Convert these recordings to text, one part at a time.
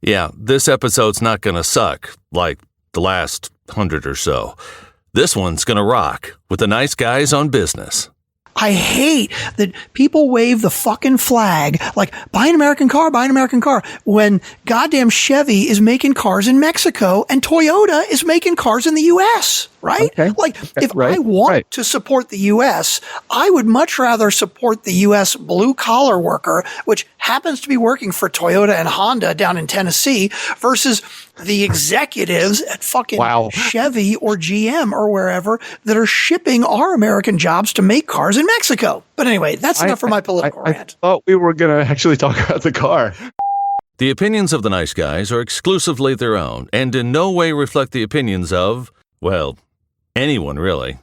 Yeah, this episode's not gonna suck like the last 100 or so. This one's gonna rock with the nice guys on business. I hate that people wave the fucking flag like, buy an American car, when goddamn Chevy is making cars in Mexico and Toyota is making cars in the U.S., right? Okay. If I want to support the U.S., I would much rather support the U.S. blue-collar worker, which happens to be working for Toyota and Honda down in Tennessee, versus the executives at fucking Chevy or GM or wherever that are shipping our American jobs to make cars in Mexico. But anyway, that's enough for my political rant. I thought we were going to actually talk about the car. The opinions of the nice guys are exclusively their own and in no way reflect the opinions of, well, anyone really.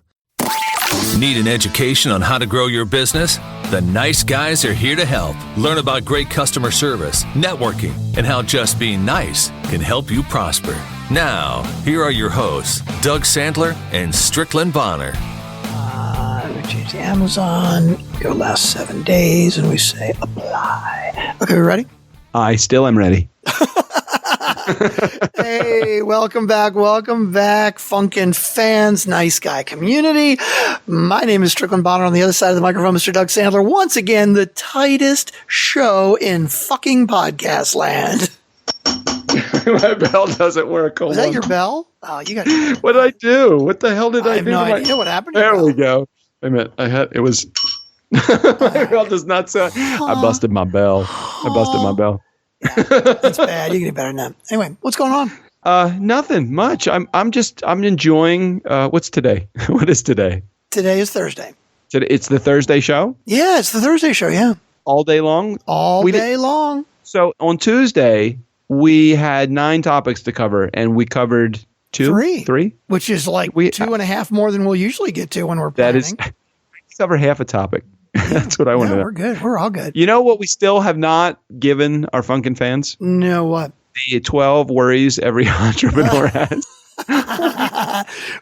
Need an education on how to grow your business? The nice guys are here to help. Learn about great customer service, networking, and how just being nice can help you prosper. Now, here are your hosts, Doug Sandler and Strickland Bonner. We change the Amazon, go last 7 days, and we say apply. Okay, we ready? I still am ready. Hey, welcome back, Funkin' fans, nice guy community. My name is Strickland Bonner. On the other side of the microphone, Mr. Doug Sandler. Once again, the tightest show in fucking podcast land. My bell doesn't work. Was that your bell? Oh, you got. What did I do? What the hell did I do? I have no idea what happened. There we go. Wait a minute. It was. My bell does not sound. I busted my bell. Yeah, that's bad. You can do better than that. Anyway, what's going on? Nothing much. I'm enjoying. What's today? What is today? Today is Thursday. It's the Thursday show? Yeah, it's the Thursday show. Yeah. All day long? All day long. So on Tuesday, we had 9 topics to cover, and we covered three, which is like 2.5 more than we'll usually get to when we're planning. That is, we cover half a topic. That's what I want to know. We're good. We're all good. You know what we still have not given our Funkin' fans? No, what? The 12 worries every entrepreneur has.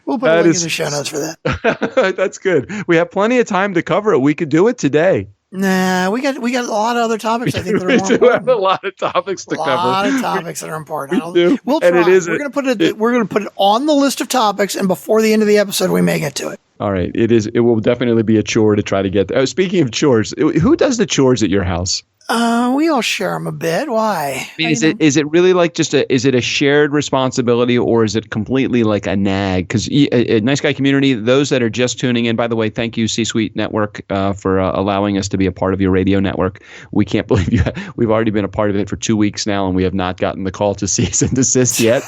We'll put a link in the show notes for that. That's good. We have plenty of time to cover it. We could do it today. Nah, we got a lot of other topics. I think that are more important. We have a lot of topics to cover. A lot of topics that are important. We'll try. We're going to put it on the list of topics, and before the end of the episode, we may get to it. All right. It will definitely be a chore to try to get there. Speaking of chores, who does the chores at your house? We all share them a bit. Why? I mean, is it really like is it a shared responsibility, or is it completely like a nag? Because a nice guy community, those that are just tuning in, by the way, thank you C-Suite Network for allowing us to be a part of your radio network. We can't believe we've already been a part of it for 2 weeks now, and we have not gotten the call to cease and desist yet.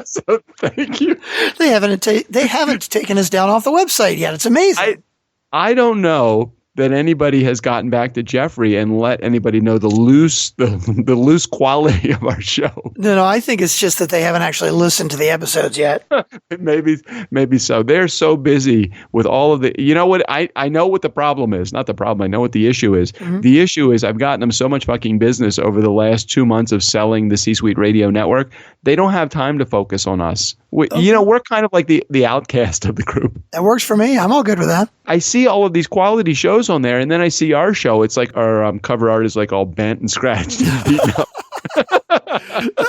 so thank you. They haven't taken us down off the website yet. It's amazing. I don't know that anybody has gotten back to Jeffrey and let anybody know the loose quality of our show. No, I think it's just that they haven't actually listened to the episodes yet. Maybe so. They're so busy with all of the, you know what? I know what the problem is. Not the problem. I know what the issue is. Mm-hmm. The issue is I've gotten them so much fucking business over the last 2 months of selling the C-Suite Radio Network. They don't have time to focus on us. We're kind of like the outcast of the group. That works for me. I'm all good with that. I see all of these quality shows on there, and then I see our show. It's like our cover art is like all bent and scratched and beaten up.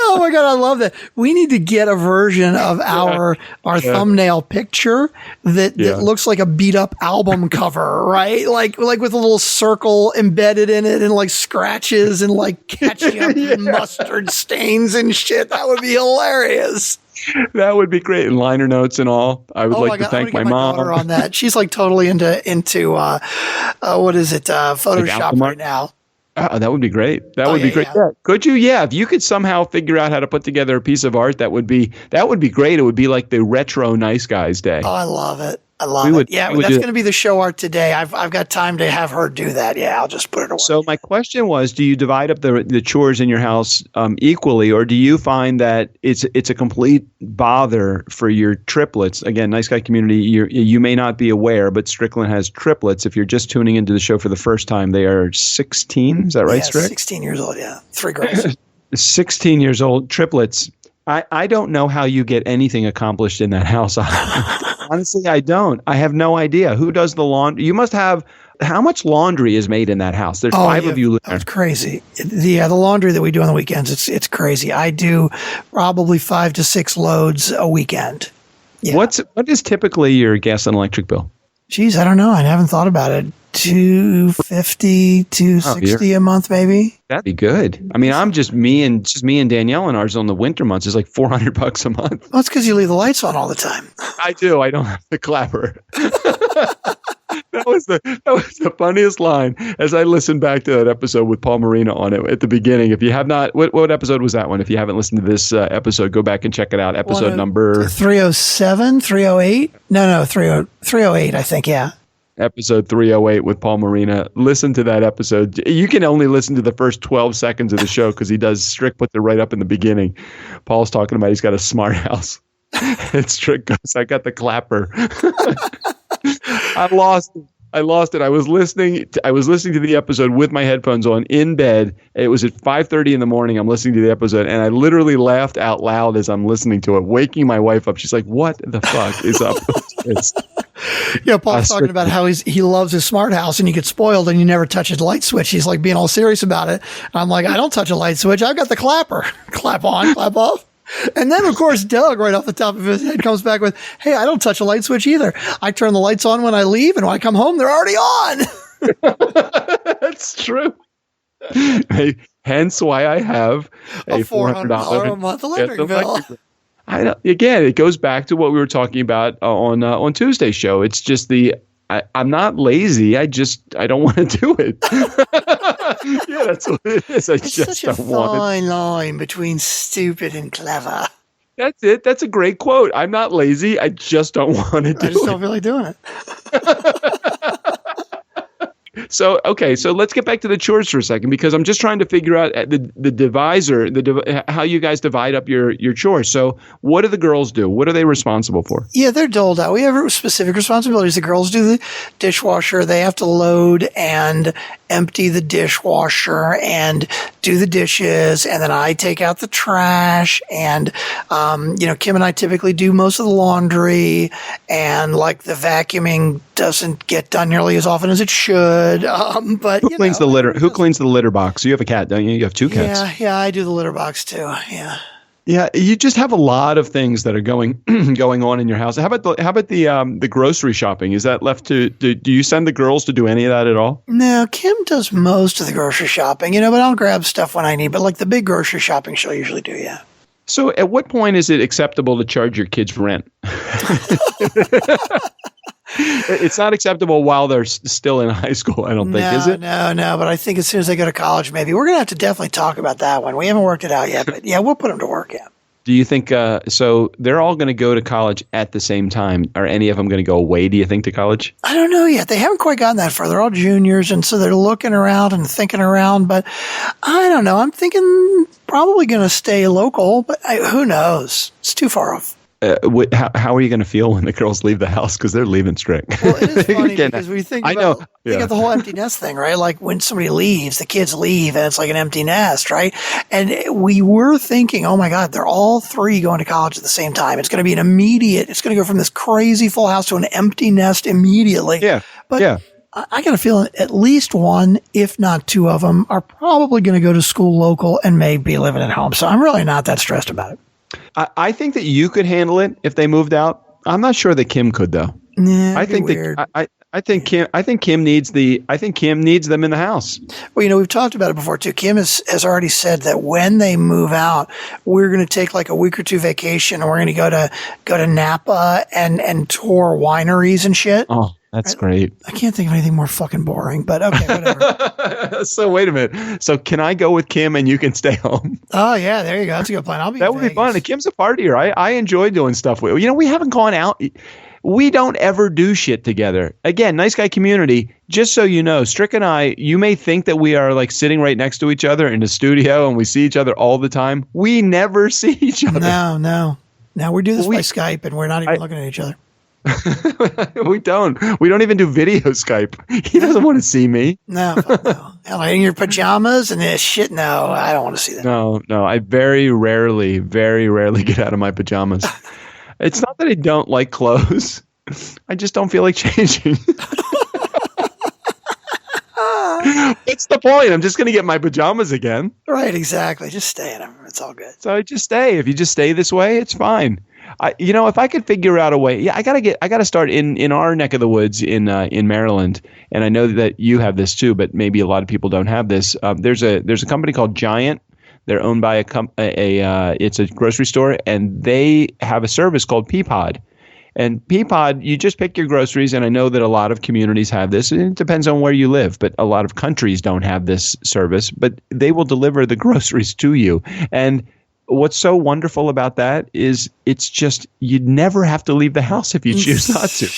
Oh my God, I love that. We need to get a version of our thumbnail picture that looks like a beat up album cover, right? Like with a little circle embedded in it and like scratches and like ketchup and mustard stains and shit. That would be hilarious. That would be great. And liner notes and all. I would like to thank my mom. Daughter on that. She's like totally into what is it? Photoshop like right now. That would be great. That would be great. Yeah. Could you? Yeah. If you could somehow figure out how to put together a piece of art, that would be great. It would be like the retro nice guys day. Oh, I love it. I love it. Yeah, that's going to be the show art today. I've got time to have her do that. Yeah, I'll just put it away. So my question was, do you divide up the chores in your house equally, or do you find that it's a complete bother for your triplets? Again, nice guy community, you may not be aware, but Strickland has triplets. If you're just tuning into the show for the first time, they are 16. Is that right, Strick? 16 years old, yeah. 3 girls. 16 years old, triplets. I don't know how you get anything accomplished in that house. Honestly, I don't. I have no idea. Who does the laundry? You must have how much laundry is made in that house? There's 5 of you. It's crazy. The laundry that we do on the weekends, it's crazy. I do probably 5 to 6 loads a weekend. Yeah. What is typically your gas and electric bill? Geez, I don't know. I haven't thought about it. $250, $260 a month, maybe. That'd be good. I mean, I'm just me and Danielle, and ours on the winter months is like $400 a month. Well, it's because you leave the lights on all the time. I do. I don't have the clapper. That was the funniest line as I listened back to that episode with Paul Marino on it at the beginning. If you have not, what episode was that one? If you haven't listened to this episode, go back and check it out. Episode number 307, 308? No, 308, I think, yeah. Episode 308 with Paul Marino. Listen to that episode. You can only listen to the first 12 seconds of the show because Strick puts it right up in the beginning. Paul's talking about he's got a smart house. And Strick goes, I got the clapper. I lost it. I was listening to the episode with my headphones on in bed. It was at 5:30 in the morning. I'm listening to the episode, and I literally laughed out loud as I'm listening to it, waking my wife up. She's like, "What the fuck is up with this?" Yeah, Paul's talking about how he loves his smart house, and you get spoiled, and you never touch his light switch. He's like being all serious about it. And I'm like, I don't touch a light switch. I've got the clapper. Clap on, clap off. And then, of course, Doug, right off the top of his head, comes back with, hey, I don't touch a light switch either. I turn the lights on when I leave, and when I come home, they're already on. That's true. Hence why I have a $400 a month electric bill. Again, it goes back to what we were talking about on Tuesday's show. It's just I'm not lazy. I don't want to do it. Yeah, that's what it is. It's such a fine line between stupid and clever. That's it. That's a great quote. I'm not lazy. I just don't want to do it. I just don't feel like doing it. So let's get back to the chores for a second, because I'm just trying to figure out the divisor, how you guys divide up your chores. So what do the girls do? What are they responsible for? Yeah, they're doled out. We have specific responsibilities. The girls do the dishwasher. They have to load and empty the dishwasher and do the dishes. And then I take out the trash. And, Kim and I typically do most of the laundry, and like the vacuuming doesn't get done nearly as often as it should. But who cleans the litter? Who cleans the litter box? You have a cat, don't you? You have 2 cats. Yeah, I do the litter box too. Yeah. Yeah, you just have a lot of things that are going on in your house. How about the grocery shopping? Is that left to do you send the girls to do any of that at all? No, Kim does most of the grocery shopping, but I'll grab stuff when I need. But like the big grocery shopping, she'll usually do, yeah. So at what point is it acceptable to charge your kids rent? It's not acceptable while they're still in high school, I don't think, is it? No. But I think as soon as they go to college, maybe. We're going to have to definitely talk about that one. We haven't worked it out yet, but yeah, we'll put them to work, yeah. Do you think, so they're all going to go to college at the same time? Are any of them going to go away, do you think, to college? I don't know yet. They haven't quite gotten that far. They're all juniors, and so they're looking around and thinking around, but I don't know. I'm thinking probably going to stay local, but who knows? It's too far off. How are you going to feel when the girls leave the house? Because they're leaving Strick. Well, it is funny because we think about the whole empty nest thing, right? Like when somebody leaves, the kids leave, and it's like an empty nest, right? And we were thinking, oh my God, they're all 3 going to college at the same time. It's going to be it's going to go from this crazy full house to an empty nest immediately. Yeah. But yeah. I got a feeling at least 1, if not 2 of them, are probably going to go to school local and may be living at home. So I'm really not that stressed about it. I think that you could handle it if they moved out. I'm not sure that Kim could, though. Yeah, I think Kim needs them in the house. Well, we've talked about it before too. Kim has already said that when they move out, we're going to take like a week or 2 vacation, and we're going to go to Napa and tour wineries and shit. Oh, that's great. I can't think of anything more fucking boring, but okay, whatever. So wait a minute. So can I go with Kim and you can stay home? Oh yeah, there you go. That's a good plan. That would be fun. And Kim's a partier. I enjoy doing stuff with. We haven't gone out. We don't ever do shit together. Again, nice guy community. Just so you know, Strick and I, you may think that we are like sitting right next to each other in the studio and we see each other all the time. We never see each other. No. Now we do this by Skype and we're not even looking at each other. We don't even do video Skype. He doesn't want to see me. No. In your pajamas and this shit. No, I don't want to see that. No. I very rarely get out of my pajamas. It's not that I don't like clothes. I just don't feel like changing. What's the point? I'm just going to get my pajamas again. Right, exactly. Just stay in them. It's all good. So I just stay. If you just stay this way, it's fine. If I could figure out a way, I gotta start in our neck of the woods in Maryland, and I know that you have this too, but maybe a lot of people don't have this. There's a company called Giant. They're owned by it's a grocery store, and they have a service called Peapod. And Peapod, you just pick your groceries, and I know that a lot of communities have this, and it depends on where you live, but a lot of countries don't have this service, but they will deliver the groceries to you. And what's so wonderful about that is it's just you'd never have to leave the house if you choose not to.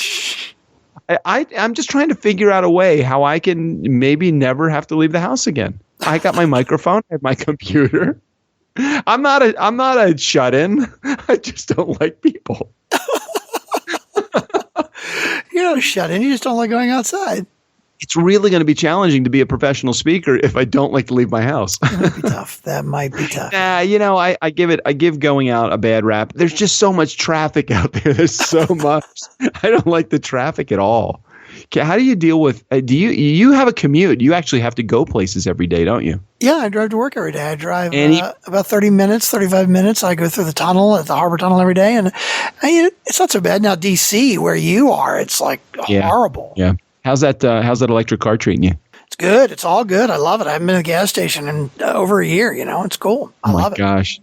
I'm just trying to figure out a way how I can maybe never have to leave the house again. I got my microphone, I have my computer. I'm not a shut-in. I just don't like people. You're not a shut-in. You just don't like going outside. It's really going to be challenging to be a professional speaker if I don't like to leave my house. That might be tough. That might be tough. I give going out a bad rap. There's just so much traffic out there. There's so much. I don't like the traffic at all. How do you deal with? Do you have a commute? You actually have to go places every day, don't you? Yeah, I drive to work every day. I drive about 35 minutes. I go through the tunnel at the Harbor Tunnel every day, and it's not so bad. Now, DC, where you are, it's like horrible. Yeah. How's that electric car treating you? It's good. It's all good. I love it. I haven't been at a gas station in over a year. It's cool. I love it. Oh my gosh.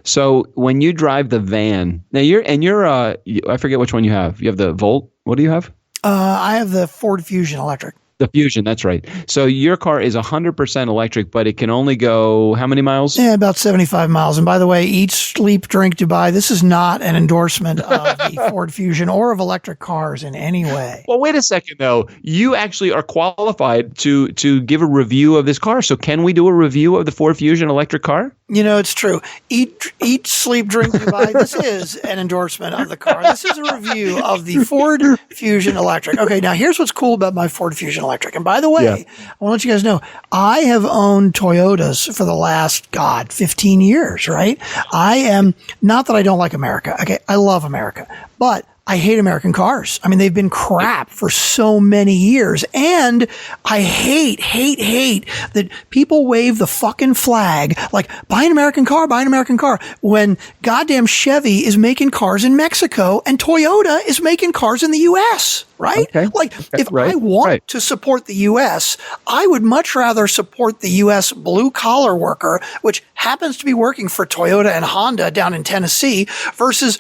So when you drive the van, now I forget which one you have. You have the Volt. What do you have? I have the Ford Fusion electric. The Fusion, that's right. So your car is 100% electric, but it can only go how many miles? Yeah, about 75 miles. And by the way, eat, sleep, drink, Dubai. This is not an endorsement of the Ford Fusion or of electric cars in any way. Well, wait a second, though. You actually are qualified to give a review of this car. So can we do a review of the Ford Fusion electric car? It's true. Eat, sleep, drink, Dubai. This is an endorsement of the car. This is a review of the Ford Fusion electric. Okay, now here's what's cool about my Ford Fusion electric. And by the way, I want to let you guys know, I have owned Toyotas for the last, 15 years, right? I am, not that I don't like America. Okay, I love America. But I hate American cars. I mean, they've been crap for so many years. And I hate that people wave the fucking flag like, buy an American car, when goddamn Chevy is making cars in Mexico and Toyota is making cars in the U.S., right? Okay. If I want to support the U.S., I would much rather support the U.S. blue-collar worker, which happens to be working for Toyota and Honda down in Tennessee, versus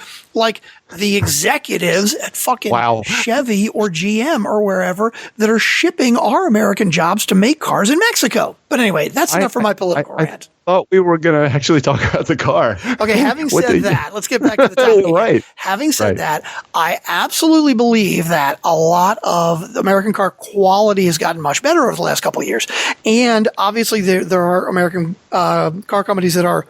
the executives at fucking Chevy or GM or wherever that are shipping our American jobs to make cars in Mexico. But anyway, that's enough for my political rant. I thought we were going to actually talk about the car. Okay, having said that, let's get back to the topic. Right. Having said that, I absolutely believe that a lot of the American car quality has gotten much better over the last couple of years. And obviously there are American car companies that are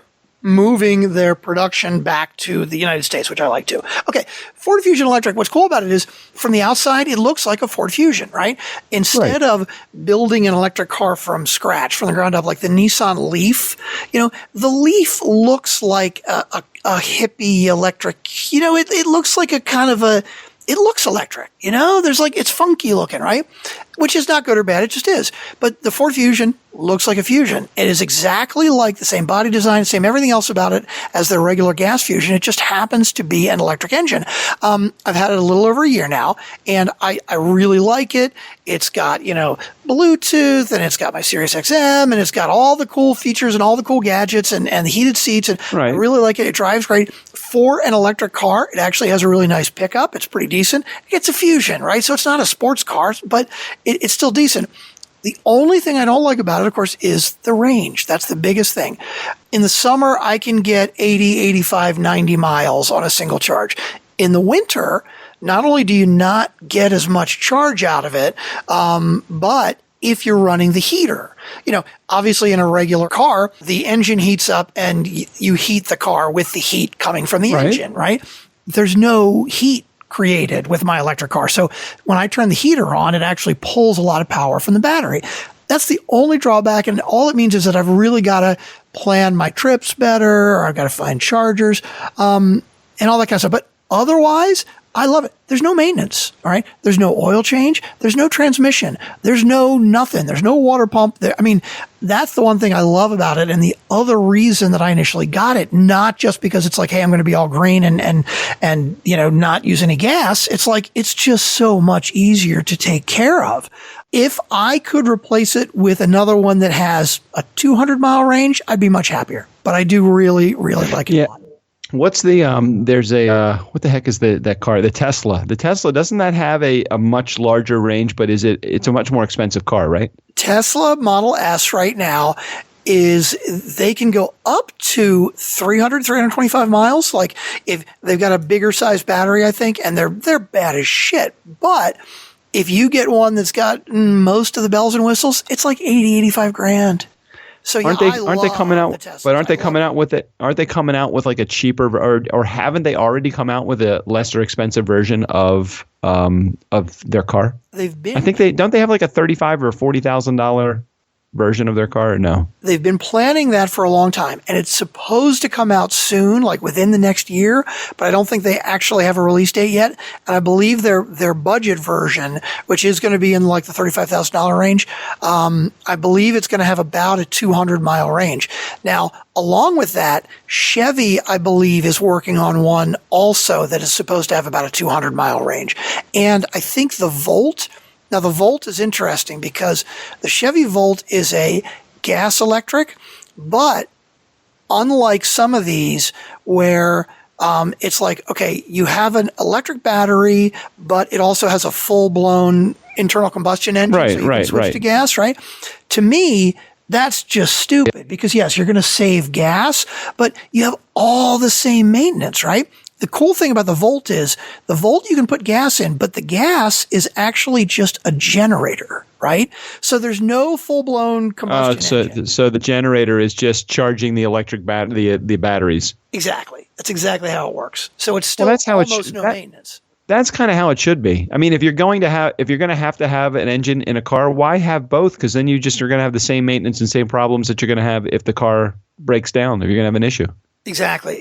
moving their production back to the United States, which I like too. Okay, Ford Fusion Electric, what's cool about it is from the outside, it looks like a Ford Fusion, right? Instead of building an electric car from scratch, from the ground up, like the Nissan Leaf, the Leaf looks like a hippie electric, it looks like a kind of it looks electric, it's funky looking, right? Which is not good or bad. It just is. But the Ford Fusion looks like a Fusion. It is exactly like the same body design, same everything else about it as their regular gas Fusion. It just happens to be an electric engine. I've had it a little over a year now, and I really like it. It's got, Bluetooth, and it's got my Sirius XM, and it's got all the cool features and all the cool gadgets and the heated seats. And I really like it. It drives great. For an electric car, it actually has a really nice pickup. It's pretty decent. It's a Fusion, right? So it's not a sports car, but it's still decent. The only thing I don't like about it, of course, is the range. That's the biggest thing. In the summer, I can get 80, 85, 90 miles on a single charge. In the winter, not only do you not get as much charge out of it, but if you're running the heater, obviously in a regular car, the engine heats up and you heat the car with the heat coming from the engine, right? There's no heat created with my electric car. So when I turn the heater on, it actually pulls a lot of power from the battery. That's the only drawback. And all it means is that I've really got to plan my trips better, or I've got to find chargers, and all that kind of stuff. But otherwise, I love it. There's no maintenance. All right. There's no oil change. There's no transmission. There's no nothing. There's no water pump there. I mean, that's the one thing I love about it. And the other reason that I initially got it, not just because it's like, hey, I'm going to be all green and, you know, not use any gas. It's like, it's just so much easier to take care of. If I could replace it with another one that has a 200-mile range, I'd be much happier. But I do really, really like it a lot. What's the there's a what the heck is that car? The Tesla. The Tesla, doesn't that have a much larger range, but it's a much more expensive car, right? Tesla Model S right now they can go up to 325 miles. Like if they've got a bigger size battery, I think, and they're bad as shit. But if you get one that's got most of the bells and whistles, it's like 85 grand. So aren't they coming out with like a cheaper or haven't they already come out with a lesser expensive version of their car? I think they have like a $35,000 or $40,000 version of their car, or no? They've been planning that for a long time, and it's supposed to come out soon, like within the next year, but I don't think they actually have a release date yet. And I believe their budget version, which is going to be in like the $35,000 range, I believe it's going to have about a 200-mile range. Now, along with that, Chevy, I believe, is working on one also that is supposed to have about a 200-mile range. And I think the Volt. Now, the Volt is interesting because the Chevy Volt is a gas electric, but unlike some of these where it's like, okay, you have an electric battery, but it also has a full-blown internal combustion engine, so you can switch to gas, right? To me, that's just stupid because, yes, you're going to save gas, but you have all the same maintenance, right? The cool thing about the Volt is the Volt you can put gas in, but the gas is actually just a generator, right? So there's no full-blown combustion engine. So the generator is just charging the electric the batteries. Exactly. That's exactly how it works. So it's still almost no maintenance. That's kind of how it should be. I mean, if you're going to have to have an engine in a car, why have both? Because then you're going to have the same maintenance and same problems that you're going to have if the car breaks down, if you're going to have an issue. Exactly.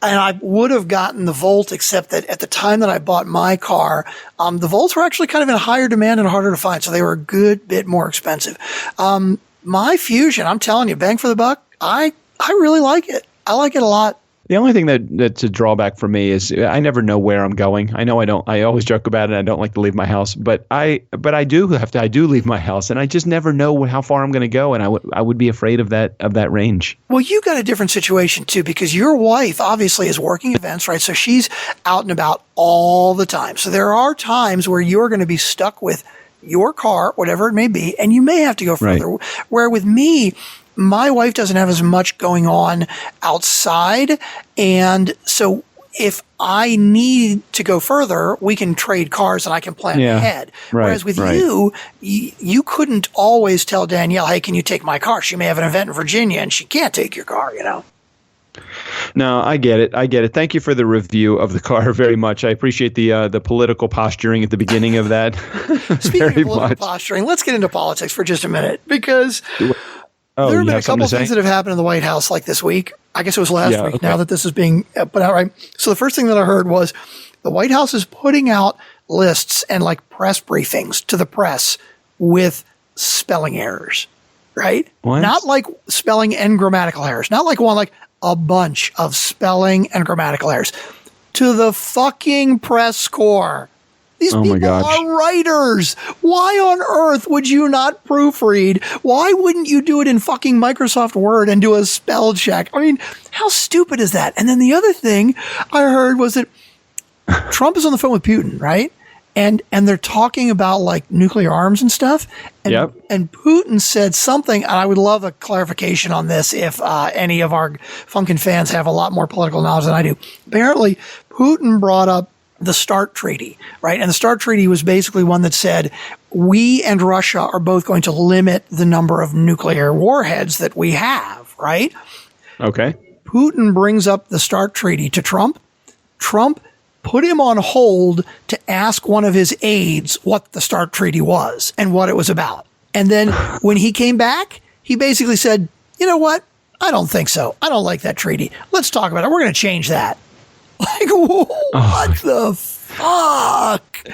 And I would have gotten the Volt, except that at the time that I bought my car, the Volts were actually kind of in higher demand and harder to find. So they were a good bit more expensive. My Fusion, I'm telling you, bang for the buck, I really like it. I like it a lot. The only thing that's a drawback for me is I never know where I'm going. I know I always joke about it. I don't like to leave my house, but I do leave my house, and I just never know how far I'm going to go, and I would be afraid of that range. Well, you got a different situation too, because your wife obviously is working events, right? So she's out and about all the time. So there are times where you're going to be stuck with your car, whatever it may be, and you may have to go further. Right. Where with me, my wife doesn't have as much going on outside. And so if I need to go further, we can trade cars and I can plan ahead. Right, whereas with you couldn't always tell Danielle, hey, can you take my car? She may have an event in Virginia and she can't take your car, you know? No, I get it. Thank you for the review of the car very much. I appreciate the political posturing at the beginning of that. Speaking of political posturing, let's get into politics for just a minute, because there have been a couple of things that have happened in the White House like this week. I guess it was last week now that this is being put out, right? So the first thing that I heard was the White House is putting out lists and like press briefings to the press with spelling errors, right? What? Not like spelling and grammatical errors. Not like one, like a bunch of spelling and grammatical errors. To the fucking press corps. These people are writers. Why on earth would you not proofread? Why wouldn't you do it in fucking Microsoft Word and do a spell check? I mean, how stupid is that? And then the other thing I heard was that Trump is on the phone with Putin, right? And they're talking about like nuclear arms and stuff. And, and Putin said something, and I would love a clarification on this if any of our Funkin' fans have a lot more political knowledge than I do. Apparently, Putin brought up the START Treaty, right? And the START Treaty was basically one that said, we and Russia are both going to limit the number of nuclear warheads that we have, right? Okay. Putin brings up the START Treaty to Trump. Trump put him on hold to ask one of his aides what the START Treaty was and what it was about. And then when he came back, he basically said, you know what? I don't think so. I don't like that treaty. Let's talk about it. We're going to change that. Like, what the Fuck.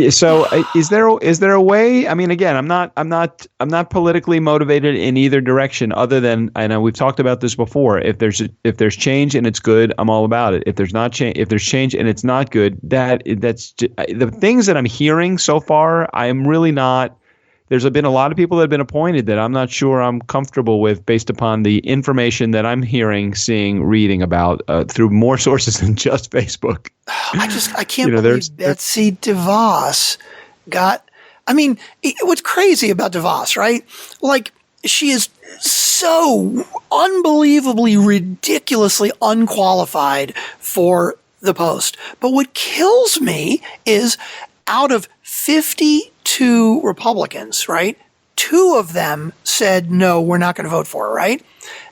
So is there a way? I mean, again, I'm not politically motivated in either direction, other than, I know we've talked about this before. If there's change and it's good, I'm all about it. If there's change and it's not good, that's the things that I'm hearing so far. I'm really not. There's been a lot of people that have been appointed that I'm not sure I'm comfortable with, based upon the information that I'm hearing, seeing, reading about through more sources than just Facebook. I can't believe Betsy DeVos got. I mean, what's crazy about DeVos, right? Like, she is so unbelievably, ridiculously unqualified for the post. But what kills me is, out of 52 Republicans, right? 2 of them said, no, we're not going to vote for her, right?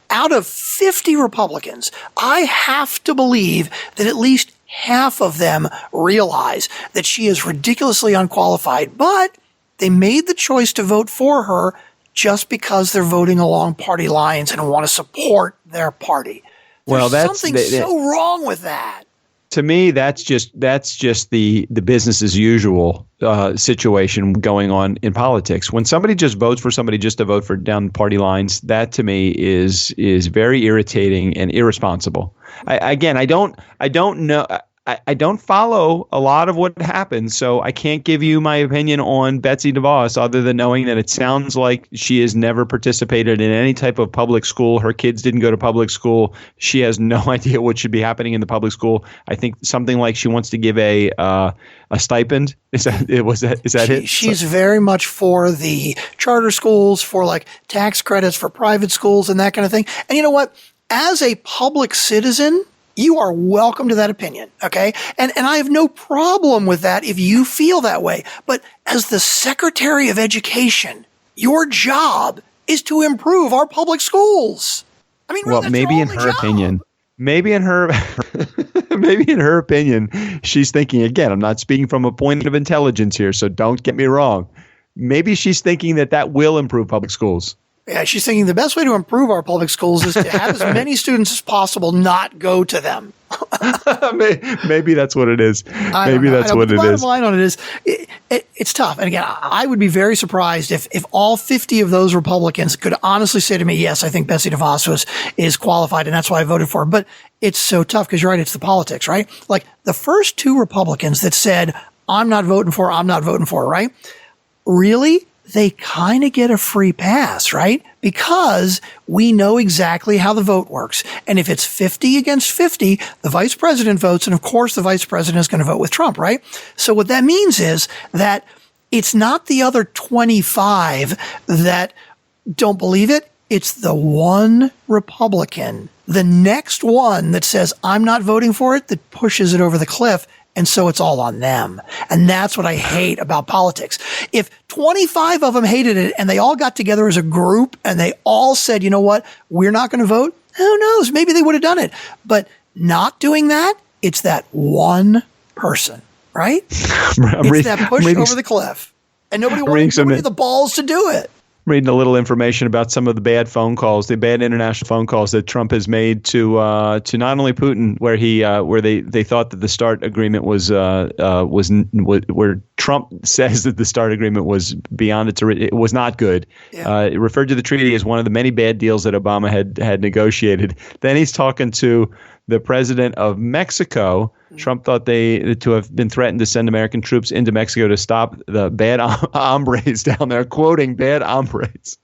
Out of 50 Republicans, I have to believe that at least half of them realize that she is ridiculously unqualified, but they made the choice to vote for her just because they're voting along party lines and want to support their party. There's something so wrong with that. To me, that's just the business as usual situation going on in politics. When somebody just votes for somebody just to vote for down party lines, that to me is very irritating and irresponsible. I don't know. I don't follow a lot of what happens, so I can't give you my opinion on Betsy DeVos, other than knowing that it sounds like she has never participated in any type of public school. Her kids didn't go to public school. She has no idea what should be happening in the public school. I think something like she wants to give a stipend. Is that it? She's very much for the charter schools, for like tax credits for private schools and that kind of thing. And you know what? As a public citizen, you are welcome to that opinion, okay? And I have no problem with that if you feel that way. But as the Secretary of Education, your job is to improve our public schools. I mean, well, maybe in her opinion, maybe in her opinion, she's thinking, again, I'm not speaking from a point of intelligence here, so don't get me wrong. Maybe she's thinking that will improve public schools. Yeah, she's thinking the best way to improve our public schools is to have as many students as possible not go to them. Maybe that's what it is. Maybe that's what it is. The bottom line on it is, it's tough. And again, I would be very surprised if all 50 of those Republicans could honestly say to me, yes, I think Betsy DeVos is qualified, and that's why I voted for her. But it's so tough because you're right, it's the politics, right? Like the first 2 Republicans that said, I'm not voting for her, right? Really? They kind of get a free pass, right? Because we know exactly how the vote works. And if it's 50 against 50, the vice president votes. And of course, the vice president is going to vote with Trump, right? So what that means is that it's not the other 25 that don't believe it. It's the one Republican, the next one that says, I'm not voting for it, that pushes it over the cliff. And so it's all on them. And that's what I hate about politics. If 25 of them hated it and they all got together as a group and they all said, you know what, we're not going to vote, who knows? Maybe they would have done it. But not doing that, it's that one person, right? It's that push over the cliff. And nobody wanted the balls to do it. Reading a little information about some of the bad phone calls, the bad international phone calls that Trump has made to not only Putin, where they thought that the START agreement was where Trump says that the START agreement was beyond it was not good. Yeah. It referred to the treaty as one of the many bad deals that Obama had negotiated. Then he's talking to the president of Mexico. Trump thought to have been threatened to send American troops into Mexico to stop the bad hombres down there, quoting bad hombres.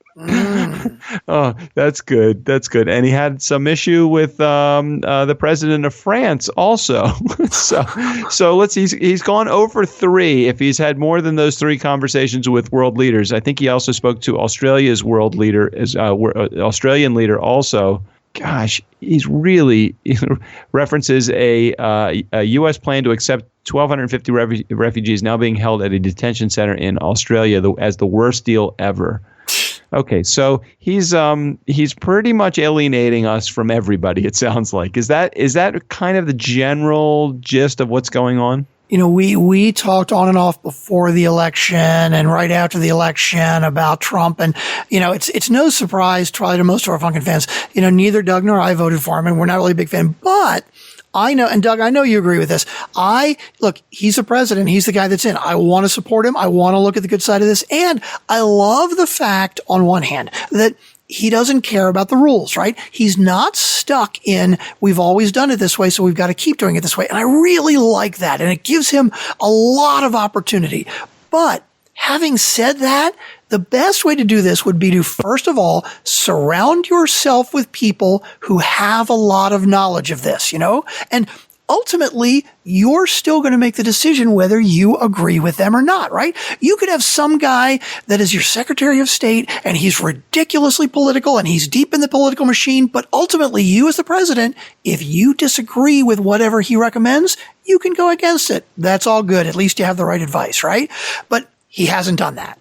Oh, that's good. That's good. And he had some issue with the president of France also. So he's gone over 3. If he's had more than those 3 conversations with world leaders, I think he also spoke to Australia's world leader, Australian leader also. Gosh, he's really references a U.S. plan to accept 1,250 refugees now being held at a detention center in Australia as the worst deal ever. Okay, so he's pretty much alienating us from everybody, it sounds like. Is that kind of the general gist of what's going on? You know, we talked on and off before the election and right after the election about Trump. And, you know, it's no surprise probably to most of our fucking fans. You know, neither Doug nor I voted for him, and we're not really a big fan. But I know, and Doug, I know you agree with this. Look, he's the president. He's the guy that's in. I want to support him. I want to look at the good side of this. And I love the fact, on one hand, that he doesn't care about the rules, right? He's not stuck in, we've always done it this way, so we've got to keep doing it this way. And I really like that. And it gives him a lot of opportunity. But having said that, the best way to do this would be to, first of all, surround yourself with people who have a lot of knowledge of this, and ultimately, you're still going to make the decision whether you agree with them or not, right? You could have some guy that is your Secretary of State and he's ridiculously political and he's deep in the political machine, but ultimately you as the president, if you disagree with whatever he recommends, you can go against it. That's all good. At least you have the right advice, right? But he hasn't done that.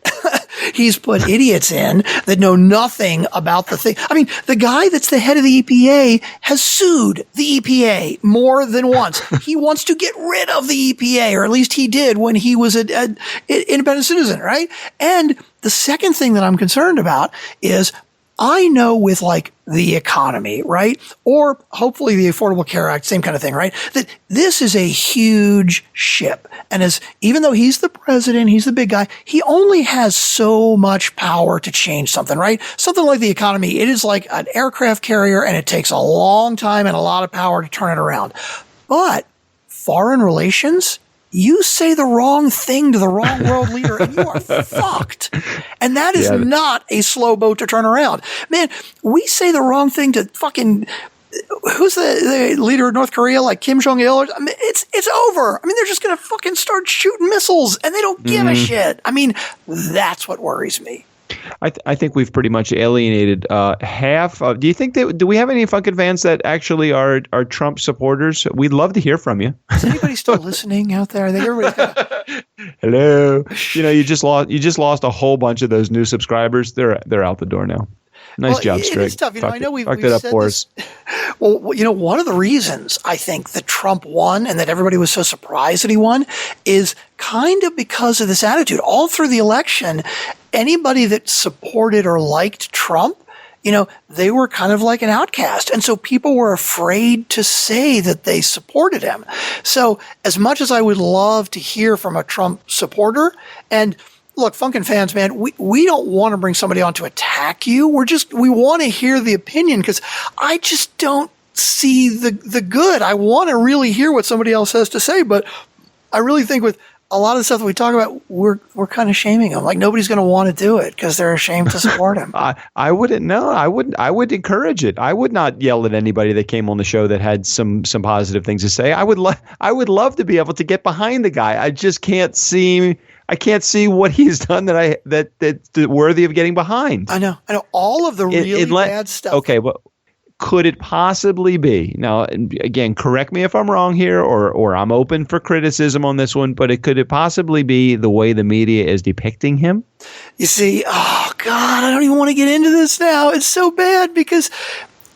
He's put idiots in that know nothing about the thing. I mean, the guy that's the head of the EPA has sued the EPA more than once. He wants to get rid of the EPA, or at least he did when he was an independent citizen, right? And the second thing that I'm concerned about is I know with like the economy, right? Or hopefully the Affordable Care Act, same kind of thing, right? That this is a huge ship. And even though he's the president, he's the big guy, he only has so much power to change something, right? Something like the economy, it is like an aircraft carrier and it takes a long time and a lot of power to turn it around. But foreign relations, you say the wrong thing to the wrong world leader and you are fucked. And that is not a slow boat to turn around. Man, we say the wrong thing to fucking, who's the leader of North Korea, like Kim Jong-il? I mean, it's over. I mean, they're just going to fucking start shooting missiles and they don't give a shit. I mean, that's what worries me. I think we've pretty much alienated half of. Do you think do we have any fucking fans that actually are Trump supporters? We'd love to hear from you. Is anybody still listening out there? I think everybody's hello. You just lost a whole bunch of those new subscribers. They're out the door now. Nice job, Strick. It's tough. I know we've it up said for this. us. Well, one of the reasons I think that Trump won and that everybody was so surprised that he won is kind of because of this attitude. All through the election, anybody that supported or liked Trump, they were kind of like an outcast. And so people were afraid to say that they supported him. So as much as I would love to hear from a Trump supporter, and look, Funkin' fans, man, we don't want to bring somebody on to attack you. We want to hear the opinion because I just don't see the good. I want to really hear what somebody else has to say, but I really think with a lot of the stuff that we talk about, we're kind of shaming him. Like nobody's going to want to do it because they're ashamed to support him. I wouldn't know. I would encourage it. I would not yell at anybody that came on the show that had some positive things to say. I would love to be able to get behind the guy. I just can't see. I can't see what he's done that's worthy of getting behind. I know. All of the really bad stuff. Okay, well, could it possibly be? Now, again, correct me if I'm wrong here, or I'm open for criticism on this one. But could it possibly be the way the media is depicting him? You see, oh God, I don't even want to get into this now. It's so bad because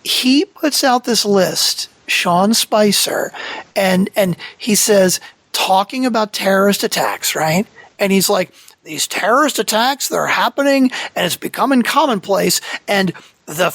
he puts out this list, Sean Spicer, and he says talking about terrorist attacks, right? And he's like, these terrorist attacks, they're happening and it's becoming commonplace. And the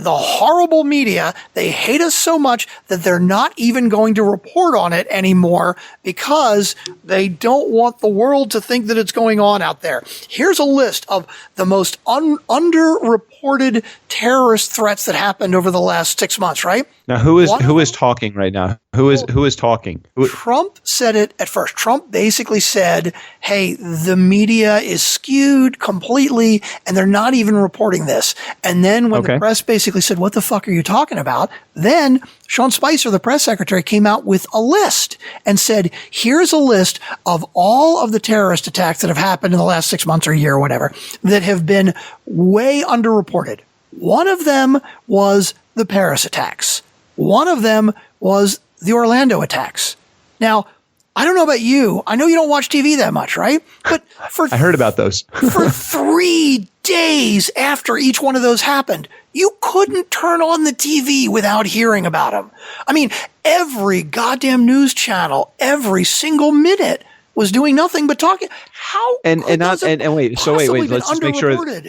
horrible media, they hate us so much that they're not even going to report on it anymore because they don't want the world to think that it's going on out there. Here's a list of the most underreported terrorist threats that happened over the last 6 months, right? Now, who is talking right now? Who is talking? Trump said it at first. Trump basically said, hey, the media is skewed completely and they're not even reporting this. And then when the press basically said, what the fuck are you talking about? Then Sean Spicer, the press secretary, came out with a list and said, here's a list of all of the terrorist attacks that have happened in the last 6 months or a year or whatever that have been way underreported. One of them was the Paris attacks. One of them was the Orlando attacks. Now, I don't know about you. I know you don't watch TV that much, right? But I heard about those. For 3 days after each one of those happened, you couldn't turn on the TV without hearing about them. I mean, every goddamn news channel, every single minute was doing nothing but talking. How wait, let's just make sure.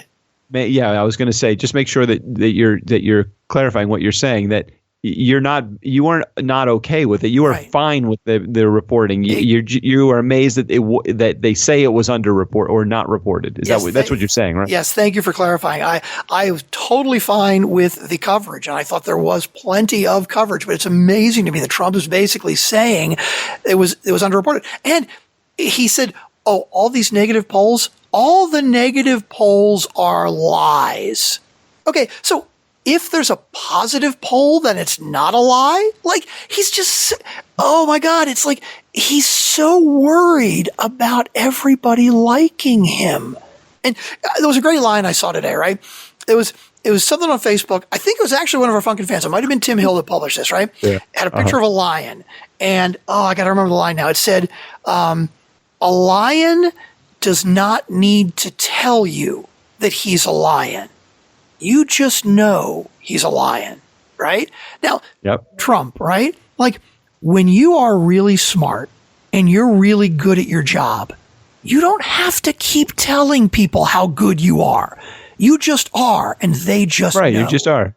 Yeah, I was going to say, just make sure that you're clarifying what you're saying. That you weren't not okay with it. You were fine with the reporting. You are amazed that they say it was under report or not reported. That's what you're saying, right? Yes. Thank you for clarifying. I was totally fine with the coverage, and I thought there was plenty of coverage. But it's amazing to me that Trump is basically saying it was underreported, and he said, "Oh, all these negative polls, all the negative polls are lies." Okay, so if there's a positive poll, then it's not a lie. Like, he's just, oh my God, it's like he's so worried about everybody liking him. And there was a great line I saw today, right? It was something on Facebook. I think it was actually one of our Funkin' fans. It might have been Tim Hill that published this, right? Yeah. It had a picture of a lion. And, I got to remember the line now. It said, a lion does not need to tell you that he's a lion. You just know he's a lion, right? Now, Trump, right? Like, when you are really smart and you're really good at your job, you don't have to keep telling people how good you are. You just are, and they just know. You just are.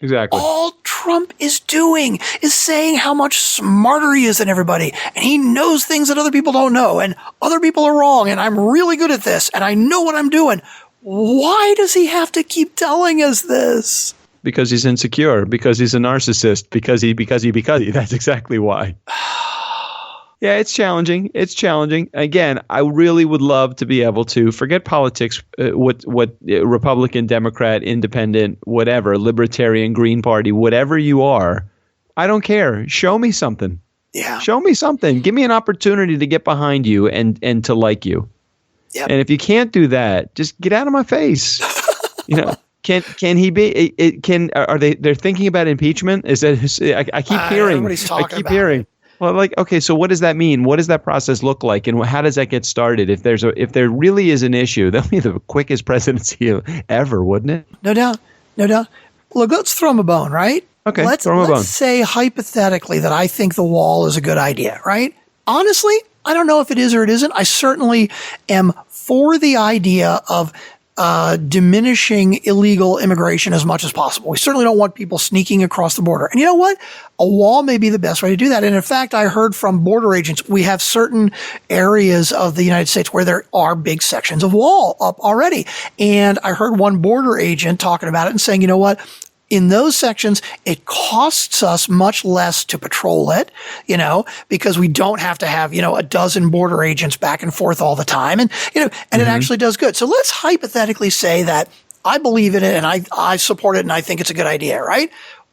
Exactly. All Trump is doing is saying how much smarter he is than everybody, and he knows things that other people don't know, and other people are wrong, and I'm really good at this, and I know what I'm doing. Why does he have to keep telling us this? Because he's insecure, because he's a narcissist, because he. That's exactly why. Yeah, it's challenging. It's challenging. Again, I really would love to be able to forget politics, what Republican, Democrat, Independent, whatever, Libertarian, Green Party, whatever you are. I don't care. Show me something. Yeah. Show me something. Give me an opportunity to get behind you and to like you. Yep. And if you can't do that, just get out of my face. Can he be? They're thinking about impeachment? Is that I keep hearing? I keep hearing. Well, like, okay, so what does that mean? What does that process look like, and how does that get started? If there really is an issue, that'll be the quickest presidency ever, wouldn't it? No doubt. Look, let's throw him a bone, right? Okay, let's say hypothetically that I think the wall is a good idea, right? Honestly, I don't know if it is or it isn't. I certainly am for the idea of diminishing illegal immigration as much as possible. We certainly don't want people sneaking across the border. And you know what? A wall may be the best way to do that. And in fact, I heard from border agents, we have certain areas of the United States where there are big sections of wall up already. And I heard one border agent talking about it and saying, you know what? In those sections, it costs us much less to patrol it, because we don't have to have, a dozen border agents back and forth all the time. And, it actually does good. So let's hypothetically say that I believe in it and I support it and I think it's a good idea, right?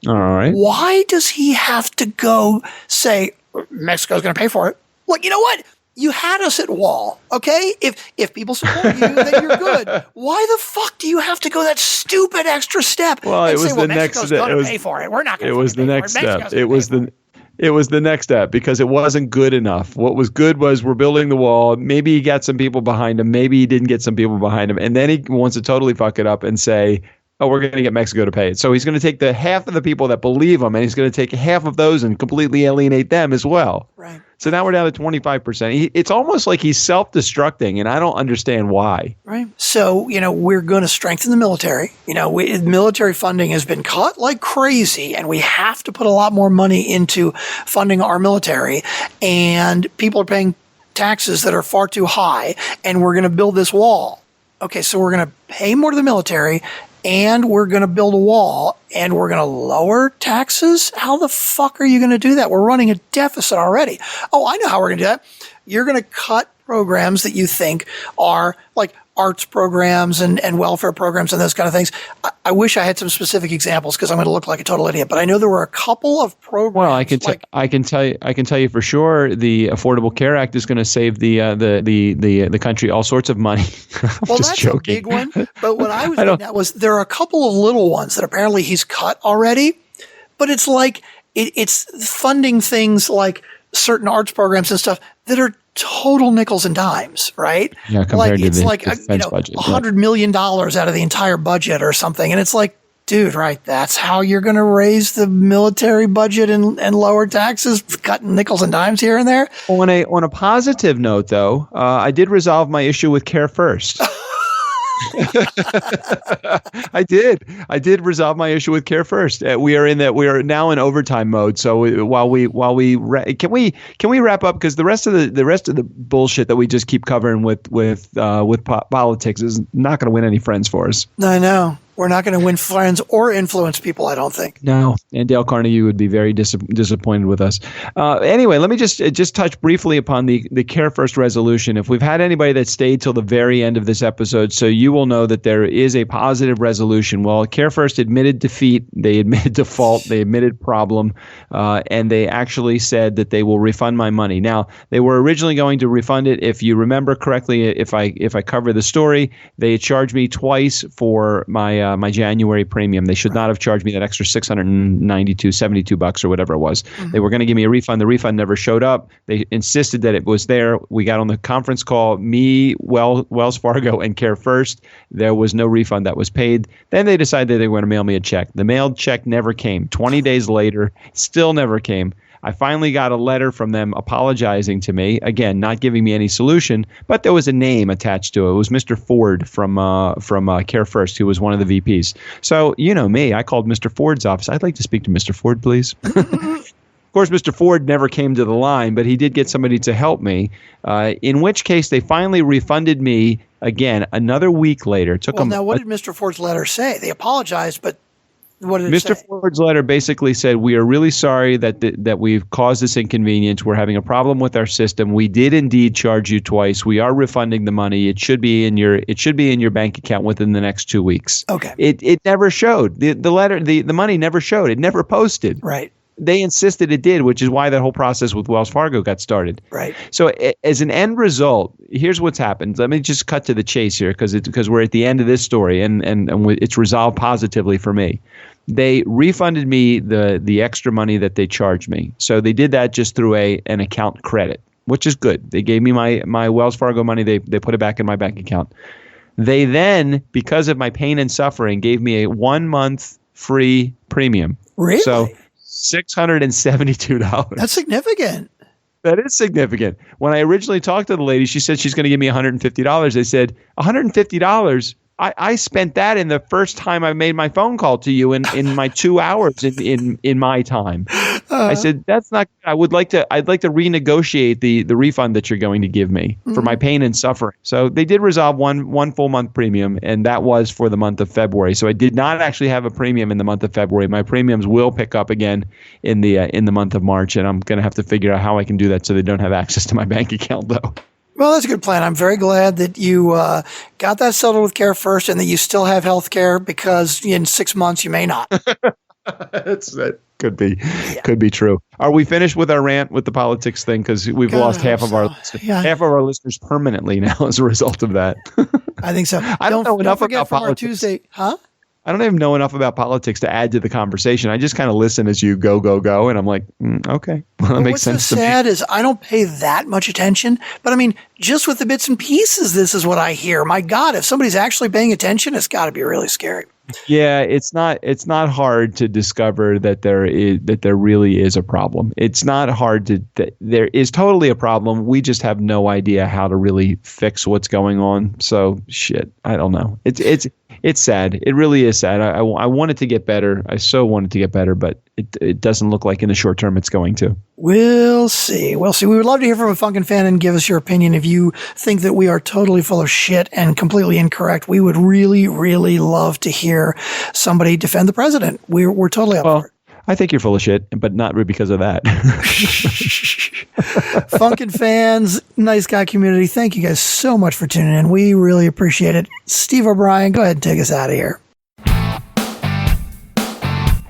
All right. Why does he have to go say Mexico's going to pay for it? Well, you know what? You had us at wall, okay? If people support you, then you're good. Why the fuck do you have to go that stupid extra step? Well, it was the next step. Going to pay for it. We're not going to. It was the next step. It was the next step because it wasn't good enough. What was good was we're building the wall. Maybe he got some people behind him. Maybe he didn't get some people behind him, and then he wants to totally fuck it up and say, "Oh, we're going to get Mexico to pay it." So he's going to take the half of the people that believe him, and he's going to take half of those and completely alienate them as well. Right. So now we're down to 25%. It's almost like he's self-destructing, and I don't understand why. Right. So, we're going to strengthen the military. Military funding has been cut like crazy, and we have to put a lot more money into funding our military. And people are paying taxes that are far too high, and we're going to build this wall. Okay, so we're going to pay more to the military, and we're going to build a wall, and we're going to lower taxes? How the fuck are you going to do that? We're running a deficit already. Oh, I know how we're going to do that. You're going to cut programs that you think are like arts programs and welfare programs and those kind of things. I wish I had some specific examples because I'm going to look like a total idiot. But I know there were a couple of programs. Well, I can tell you for sure the Affordable Care Act is going to save the country all sorts of money. Well, that's joking. A big one. But what I was looking at was there are a couple of little ones that apparently he's cut already. But it's like it's funding things like certain arts programs and stuff that are total nickels and dimes, right? Yeah, compared to the defense budget. $100 million out of the entire budget or something. And it's like, dude, right, that's how you're going to raise the military budget and lower taxes, cutting nickels and dimes here and there? On a positive note, though, I did resolve my issue with Care First. I did resolve my issue with Care First. We are now in overtime mode. So can we wrap up, because the rest of the bullshit that we just keep covering with politics is not going to win any friends for us. I know. We're not going to win friends or influence people, I don't think. No. And Dale Carnegie would be very disappointed with us. Anyway, let me just touch briefly upon the Care First resolution. If we've had anybody that stayed till the very end of this episode, so you will know that there is a positive resolution. Well, Care First admitted defeat. They admitted default. They admitted problem. And they actually said that they will refund my money. Now, they were originally going to refund it. If you remember correctly, if I cover the story, they charged me twice for my January premium. They should not have charged me that extra $672 or whatever it was. Mm-hmm. They were going to give me a refund. The refund never showed up. They insisted that it was there. We got on the conference call, me, Wells Fargo, and Care First. There was no refund that was paid. Then they decided they were going to mail me a check. The mailed check never came. 20 days later, still never came. I finally got a letter from them apologizing to me, again, not giving me any solution, but there was a name attached to it. It was Mr. Ford from Care First, who was one of the VPs. So, you know me, I called Mr. Ford's office. I'd like to speak to Mr. Ford, please. Of course, Mr. Ford never came to the line, but he did get somebody to help me, in which case they finally refunded me, again, another week later. Now, what did Mr. Ford's letter say? They apologized, but what did it say? Mr. Ford's letter basically said, we are really sorry that we've caused this inconvenience. We're having a problem with our system. We did indeed charge you twice. We are refunding the money. It should be in your bank account within the next 2 weeks. Okay. It never showed. The letter, the money never showed. It never posted. Right. They insisted it did, which is why that whole process with Wells Fargo got started. Right. So as an end result, here's what's happened. Let me just cut to the chase here, because we're at the end of this story and it's resolved positively for me. They refunded me the extra money that they charged me. So they did that just through an account credit, which is good. They gave me my Wells Fargo money. They put it back in my bank account. They then, because of my pain and suffering, gave me a 1 month free premium. Really? So $672. That's significant. That is significant. When I originally talked to the lady, she said she's going to give me $150. They said, $150? I spent that in the first time I made my phone call to you in my 2 hours in my time. I said, that's not good. I'd like to renegotiate the refund that you're going to give me for my pain and suffering. So they did resolve one full month premium, and that was for the month of February. So I did not actually have a premium in the month of February. My premiums will pick up again in the month of March, and I'm going to have to figure out how I can do that so they don't have access to my bank account, though. Well, that's a good plan. I'm very glad that you got that settled with Care First and that you still have health care, because in 6 months you may not. That could be true. Are we finished with our rant with the politics thing? Because we've lost half of our listeners permanently now as a result of that. I think so. I don't know enough about politics. Our Tuesday, huh? I don't even know enough about politics to add to the conversation. I just kind of listen as you go, and I'm like, okay, well, that makes sense to me. What's sad is I don't pay that much attention, but I mean, just with the bits and pieces, this is what I hear. My God, if somebody's actually paying attention, it's got to be really scary. Yeah, it's not hard to discover that there really is a problem. It's not hard there is totally a problem. We just have no idea how to really fix what's going on. So shit, I don't know. It's sad. It really is sad. I want it to get better. I so want it to get better, but it doesn't look like in the short term it's going to. We'll see. We would love to hear from a Funkin' fan and give us your opinion. If you think that we are totally full of shit and completely incorrect, we would really, really love to hear somebody defend the president. We're totally up for it. I think you're full of shit, but not because of that. Funkin' fans, nice guy community, thank you guys so much for tuning in. We really appreciate it. Steve O'Brien, go ahead and take us out of here.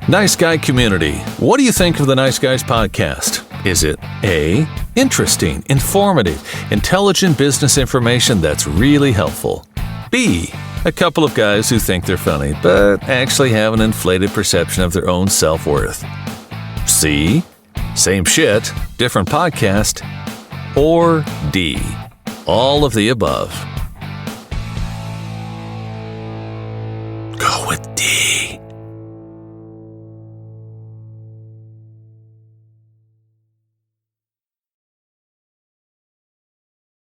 Nice Guy community, what do you think of the Nice Guys podcast? Is it A, interesting, informative, intelligent business information that's really helpful? B, a couple of guys who think they're funny, but actually have an inflated perception of their own self-worth? C, same shit, different podcast? Or D, all of the above? Go with D.